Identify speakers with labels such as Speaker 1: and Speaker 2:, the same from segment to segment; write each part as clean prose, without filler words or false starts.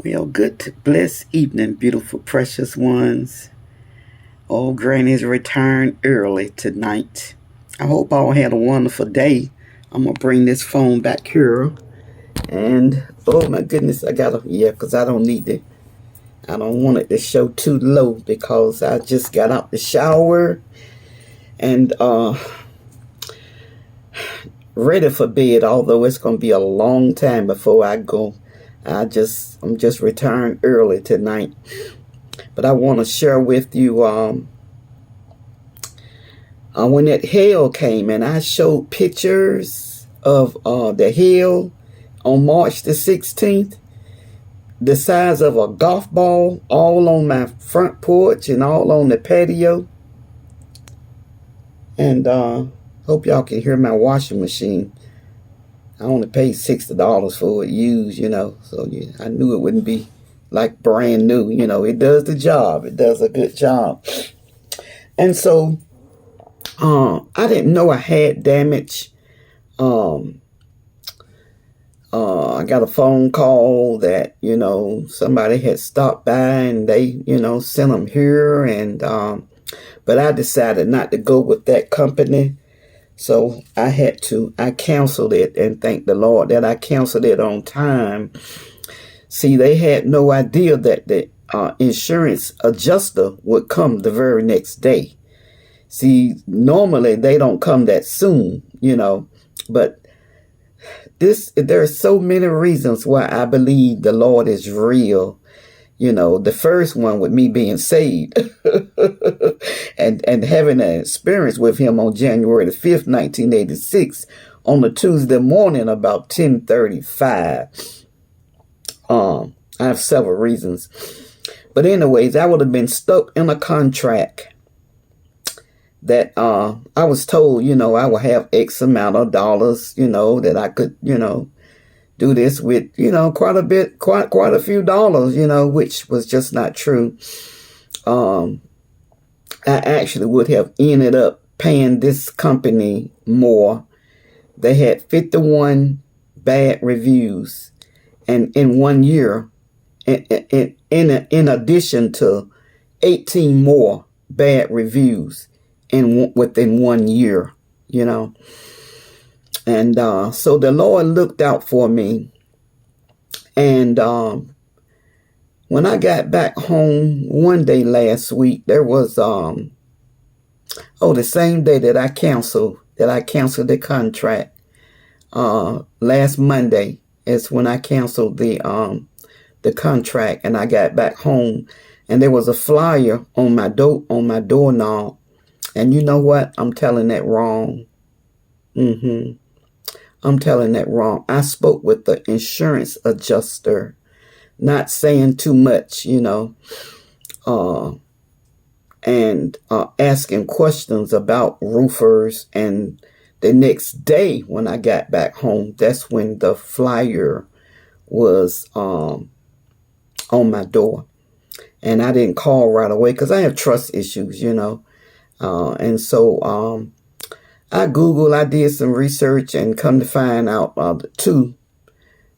Speaker 1: Well, good, blessed evening, beautiful, precious ones. Oh, Granny's returned early tonight. I hope all had a wonderful day. I'm gonna bring this phone back here, and oh my goodness, because I don't need it. I don't want it to show too low because I just got out the shower and ready for bed. Although it's gonna be a long time before I go. I'm just returned early tonight. But I want to share with you when that hail came, and I showed pictures of the hail on March the 16th, the size of a golf ball, all on my front porch and all on the patio. And hope y'all can hear my washing machine. I only paid $60 for it used, so yeah, I knew it wouldn't be like brand new. It does the job. It does a good job. And so I didn't know I had damage. I got a phone call that, somebody had stopped by and they, sent them here. And but I decided not to go with that company. So I canceled it, and thank the Lord that I canceled it on time. See, they had no idea that the insurance adjuster would come the very next day. See, normally they don't come that soon, but there are so many reasons why I believe the Lord is real. The first one with me being saved and having an experience with him on January the 5th, 1986, on a Tuesday morning about 10:35. I have several reasons. But anyways, I would have been stuck in a contract that I was told, I would have X amount of dollars, that I could, do this with, quite a few dollars, which was just not true. I actually would have ended up paying this company more. They had 51 bad reviews, and in 1 year, in addition to 18 more bad reviews within 1 year, And so the Lord looked out for me. And when I got back home one day last week, there was the same day that I canceled the contract. Last Monday is when I canceled the contract, and I got back home, and there was a flyer on my doorknob. And you know what? I'm telling that wrong. I'm telling that wrong. I spoke with the insurance adjuster, not saying too much, and asking questions about roofers. And the next day when I got back home, that's when the flyer was on my door. And I didn't call right away because I have trust issues, and so I did some research, and come to find out the two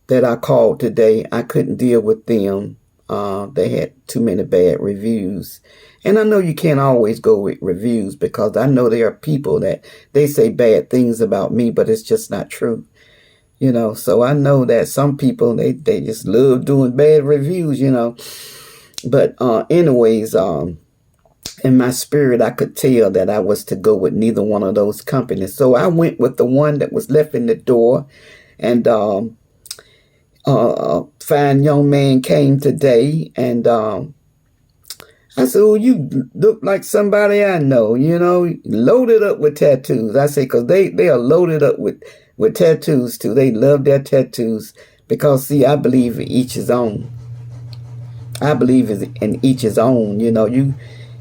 Speaker 1: that I called today, I couldn't deal with them. They had too many bad reviews. And I know you can't always go with reviews, because I know there are people that they say bad things about me, but it's just not true. So I know that some people, they just love doing bad reviews, But anyways, in my spirit, I could tell that I was to go with neither one of those companies. So I went with the one that was left in the door. And a fine young man came today, and I said, "Oh, you look like somebody I know, loaded up with tattoos." I say, because they are loaded up with tattoos too. They love their tattoos because, see, I believe in each his own. I believe in each his own.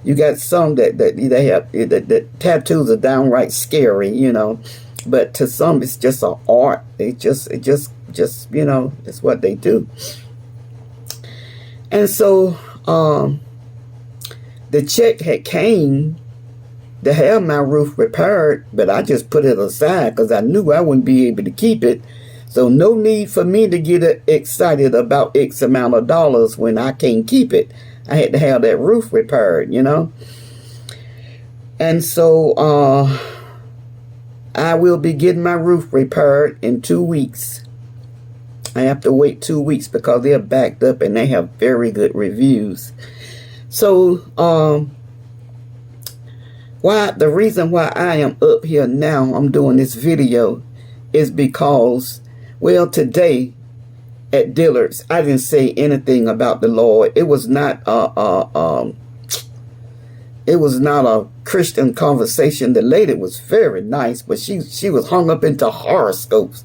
Speaker 1: You got some that they have that tattoos are downright scary, but to some it's just an art. It just it's what they do. And so the check had came to have my roof repaired, but I just put it aside because I knew I wouldn't be able to keep it. So no need for me to get excited about X amount of dollars when I can't keep it. I had to have that roof repaired, you know. And so I will be getting my roof repaired in 2 weeks. I have to wait 2 weeks because they're backed up and they have very good reviews. So the reason why I am up here now, I'm doing this video, is because, well, today at Dillard's, I didn't say anything about the Lord. It was not a Christian conversation. The lady was very nice, but she was hung up into horoscopes.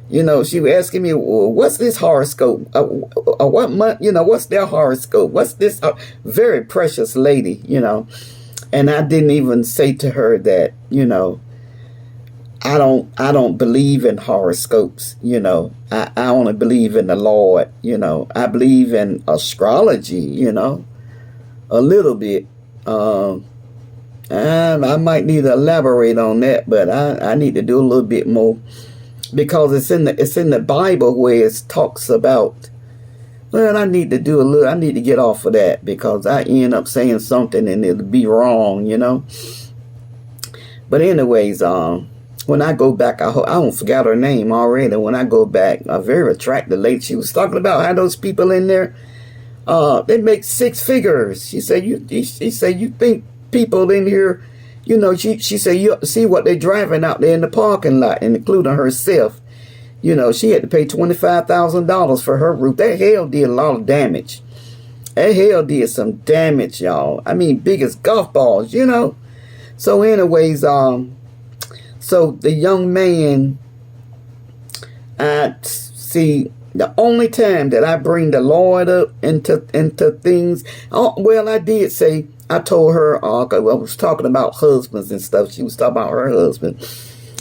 Speaker 1: You know, she was asking me, well, what's this horoscope? What month? You know, what's their horoscope? What's this? Very precious lady, you know. And I didn't even say to her that, you know, I don't believe in horoscopes, you know. I only believe in the Lord, you know. I believe in astrology, you know, a little bit. And I might need to elaborate on that, but I need to do a little bit more, because it's in the Bible where it talks about. Well, I need to get off of that, because I end up saying something and it'll be wrong, you know. But anyways, when I go back, I don't forget her name already. When I go back, a very attractive lady, she was talking about how those people in there, they make 6 figures. She said, you think people in here, you know, she said, you see what they're driving out there in the parking lot, and including herself. You know, she had to pay $25,000 for her roof. That hail did a lot of damage. That hail did some damage, y'all. I mean, big as golf balls, you know. So anyways, so the young man, I see, the only time that I bring the Lord up into things, well, I did say, I told her, I was talking about husbands and stuff. She was talking about her husband.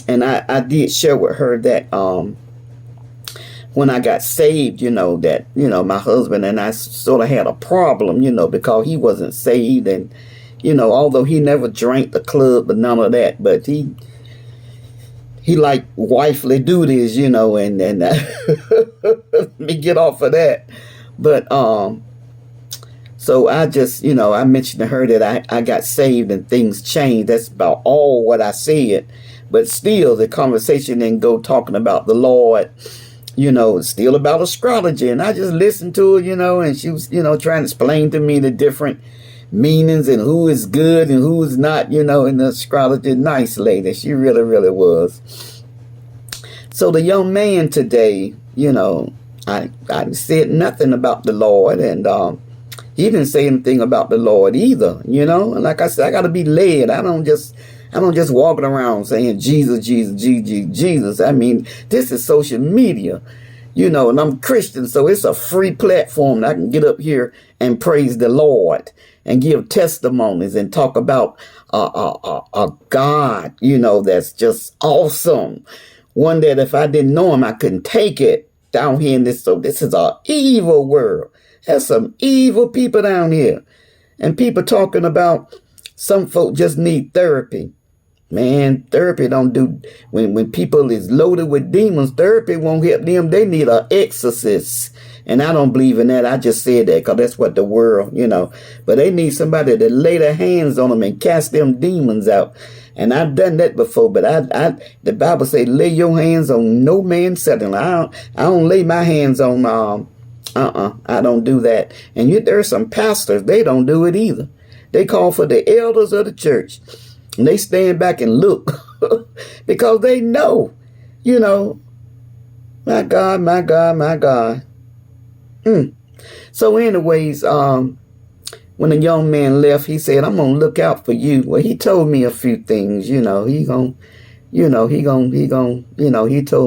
Speaker 1: And I did share with her that when I got saved, you know, that, you know, my husband and I sort of had a problem, you know, because he wasn't saved. And, you know, although he never drank the club, but none of that, but he like wifely duties, you know, and let me get off of that. But so I just, you know, I mentioned to her that I got saved and things changed. That's about all what I said. But still, the conversation didn't go talking about the Lord. You know, it's still about astrology. And I just listened to her, you know, and she was, you know, trying to explain to me the different meanings and who is good and who is not, you know, in the astrology. Nice lady. She really, really was. So the young man today, you know, I said nothing about the Lord, and he didn't say anything about the Lord either, you know. And like I said, I got to be led. I don't just walking around saying Jesus, Jesus, Jesus, Jesus. I mean, this is social media, you know, and I'm Christian, so it's a free platform that I can get up here and praise the Lord and give testimonies and talk about a God, you know, that's just awesome. One that if I didn't know him, I couldn't take it down here in this. So this is an evil world. There's some evil people down here. And people talking about some folk just need therapy. Man, therapy don't do, when people is loaded with demons, therapy won't help them. They need an exorcist. And I don't believe in that. I just said that because that's what the world, you know. But they need somebody to lay their hands on them and cast them demons out. And I've done that before, but the Bible say, lay your hands on no man suddenly. I don't lay my hands on, I don't do that. And there's some pastors, they don't do it either. They call for the elders of the church. And they stand back and look because they know, you know, my God, my God, my God. So anyways, when the young man left, he said, I'm going to look out for you. Well, he told me a few things, you know, he told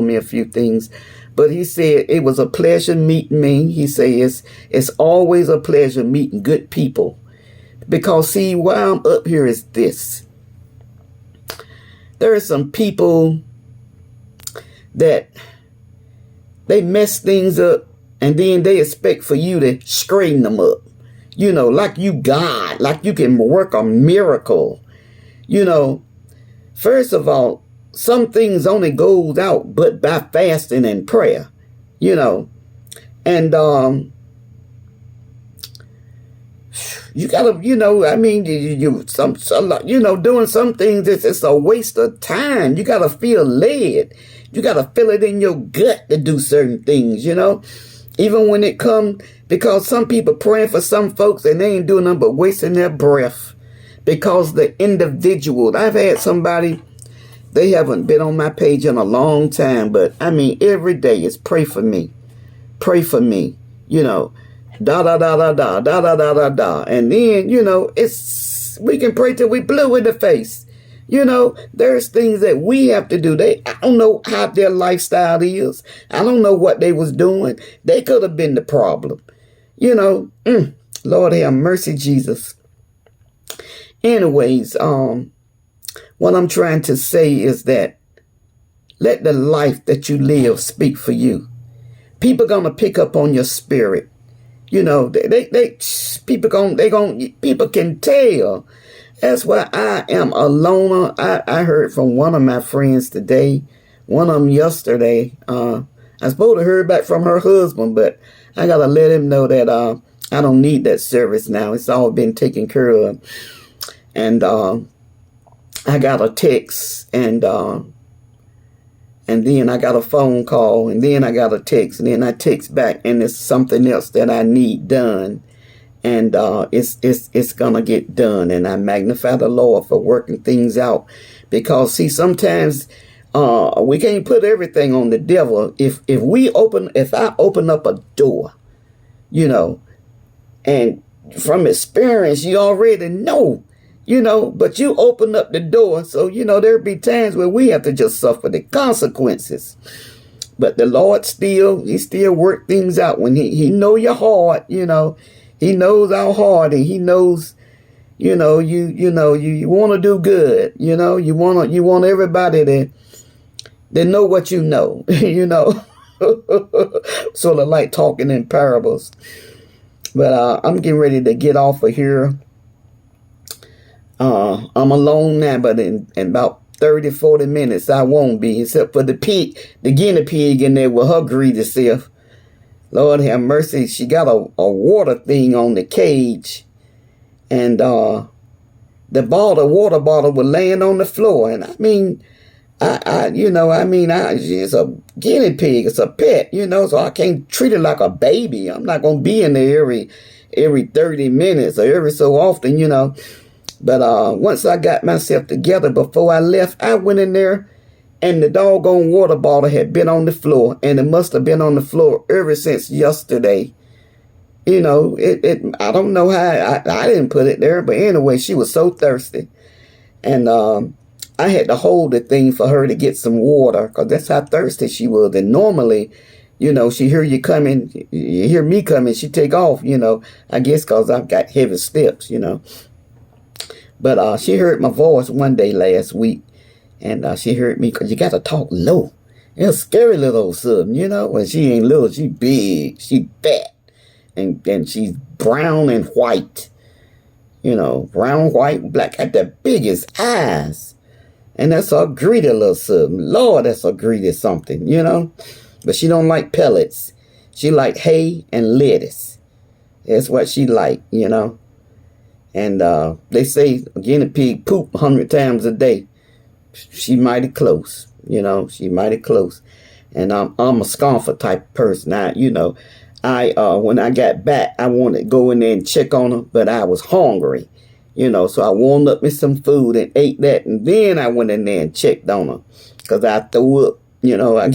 Speaker 1: me a few things, but he said it was a pleasure meeting me. He says it's always a pleasure meeting good people, because see, why I'm up here is this. There are some people that they mess things up and then they expect for you to straighten them up. You know, like you God, like you can work a miracle. You know, first of all, some things only goes out but by fasting and prayer, you know. And you gotta, I mean, doing some things, it's a waste of time. You gotta feel led. You gotta feel it in your gut to do certain things, even when it comes, because some people praying for some folks and they ain't doing nothing but wasting their breath, because the individual. I've had somebody, they haven't been on my page in a long time, but I mean, every day it's pray for me, da da da da da da da da da da, and then it's, we can pray till we blue in the face. There's things that we have to do. I don't know how their lifestyle is. I don't know what they was doing. They could have been the problem. Lord have mercy, Jesus. Anyways, what I'm trying to say is that let the life that you live speak for you. People gonna pick up on your spirit. People can tell. That's why I am a loner. I heard from one of my friends today, one of them yesterday. I supposed to hear back from her husband, but I gotta let him know that I don't need that service now. It's all been taken care of. And I got a text, and then I got a phone call, and then I got a text, and then I text back, and it's something else that I need done, and it's gonna get done. And I magnify the Lord for working things out, because see, sometimes we can't put everything on the devil. If I open up a door, and from experience, you already know. But you open up the door. So, there'll be times where we have to just suffer the consequences. But the Lord he still work things out when he know your heart, he knows our heart, and he knows, you want to do good, you want everybody to know what you know, sort of like talking in parables. But I'm getting ready to get off of here. I'm alone now, but in about 30, 40 minutes, I won't be, except for the guinea pig in there with her greedy self. Lord have mercy. She got a water thing on the cage, and the water bottle was laying on the floor. And I mean, it's a guinea pig. It's a pet, so I can't treat it like a baby. I'm not going to be in there every 30 minutes or every so often, But once I got myself together, before I left, I went in there, and the doggone water bottle had been on the floor, and it must have been on the floor ever since yesterday. I don't know how I didn't put it there, but anyway, she was so thirsty, and I had to hold the thing for her to get some water, because that's how thirsty she was. And normally, she hear you coming, you hear me coming, she take off, I guess because I've got heavy steps, But she heard my voice one day last week, and she heard me, because you got to talk low. It's a scary little something, When she ain't little, she big, she fat, and she's brown and white, brown, white, black, got the biggest eyes. And that's a greedy little something. Lord, that's a greedy something, But she don't like pellets. She like hay and lettuce. That's what she like, And they say a guinea pig poop 100 times a day. She mighty close, she mighty close. And I'm a scomfort type of person. When I got back, I wanted to go in there and check on her, but I was hungry, so I warmed up me some food and ate that. And then I went in there and checked on her, because I threw up, I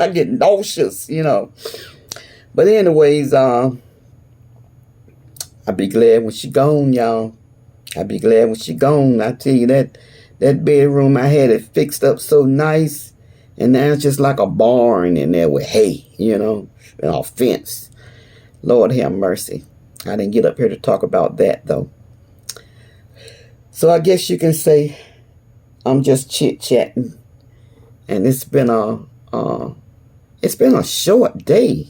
Speaker 1: get nauseous, But anyways, I'll be glad when she gone, y'all. I'll be glad when she gone. I tell you, that bedroom, I had it fixed up so nice, and now it's just like a barn in there with hay, and a fence. Lord have mercy. I didn't get up here to talk about that, though. So I guess you can say I'm just chit-chatting, and it's been a short day.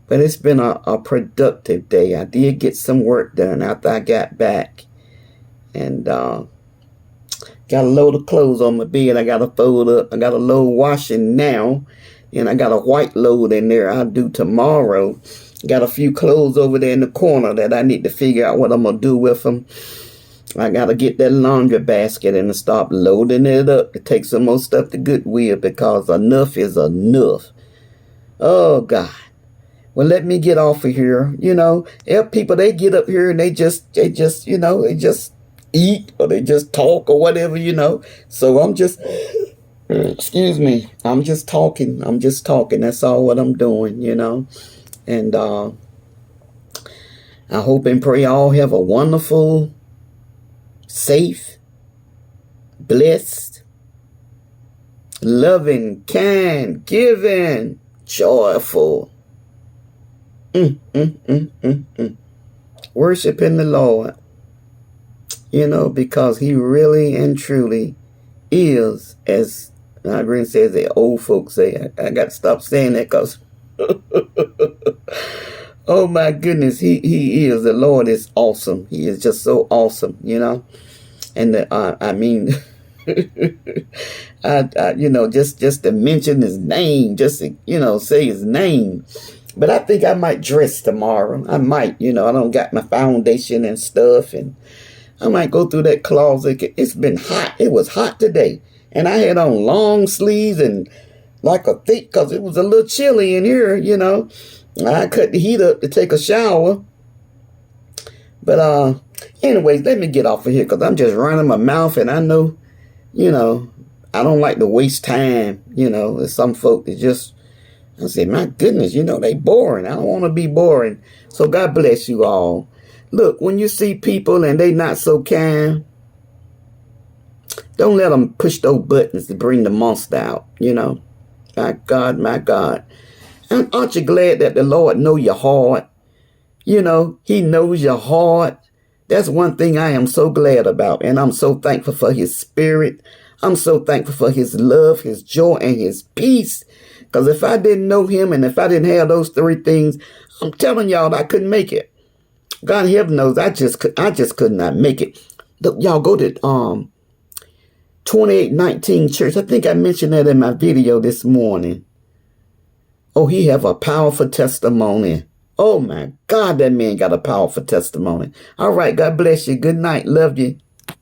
Speaker 1: But it's been a productive day. I did get some work done after I got back. And Got a load of clothes on my bed I got to fold up. I got a load washing now. And I got a white load in there I'll do tomorrow. Got a few clothes over there in the corner that I need to figure out what I'm going to do with them. I got to get that laundry basket and stop loading it up to take some more stuff to Goodwill because enough is enough. Oh, God. Well, let me get off of here. You know, if people, they get up here and they just, you know, they just eat or they just talk or whatever, you know. So I'm just, excuse me, I'm just talking. That's all what I'm doing, you know. And I hope and pray all have a wonderful, safe, blessed, loving, kind, giving, joyful, worshiping the Lord, you know, because he really and truly is, as my grand says, the old folks say. I got to stop saying that because oh my goodness, he is, the Lord is awesome. He is just so awesome, you know. And I mean, I you know, just to mention his name, just to, you know, say his name. But I think I might dress tomorrow. I might, you know, I don't got my foundation and stuff, and I might go through that closet. It's been hot. It was hot today, and I had on long sleeves and like a thick, because it was a little chilly in here, you know. I cut the heat up to take a shower. But anyways, let me get off of here because I'm just running my mouth, and I know, you know, I don't like to waste time. You know, there's some folk that just, I say, my goodness, you know, they boring. I don't want to be boring. So God bless you all. Look, when you see people and they not so kind, don't let them push those buttons to bring the monster out, you know. My God, my God. And aren't you glad that the Lord know your heart? You know, he knows your heart. That's one thing I am so glad about. And I'm so thankful for his spirit. I'm so thankful for his love, his joy, and his peace. Because if I didn't know him and if I didn't have those three things, I'm telling y'all I couldn't make it. God in heaven knows I just could not make it. Look, y'all go to 2819 Church. I think I mentioned that in my video this morning. Oh, he have a powerful testimony. Oh, my God, that man got a powerful testimony. All right, God bless you. Good night. Love you.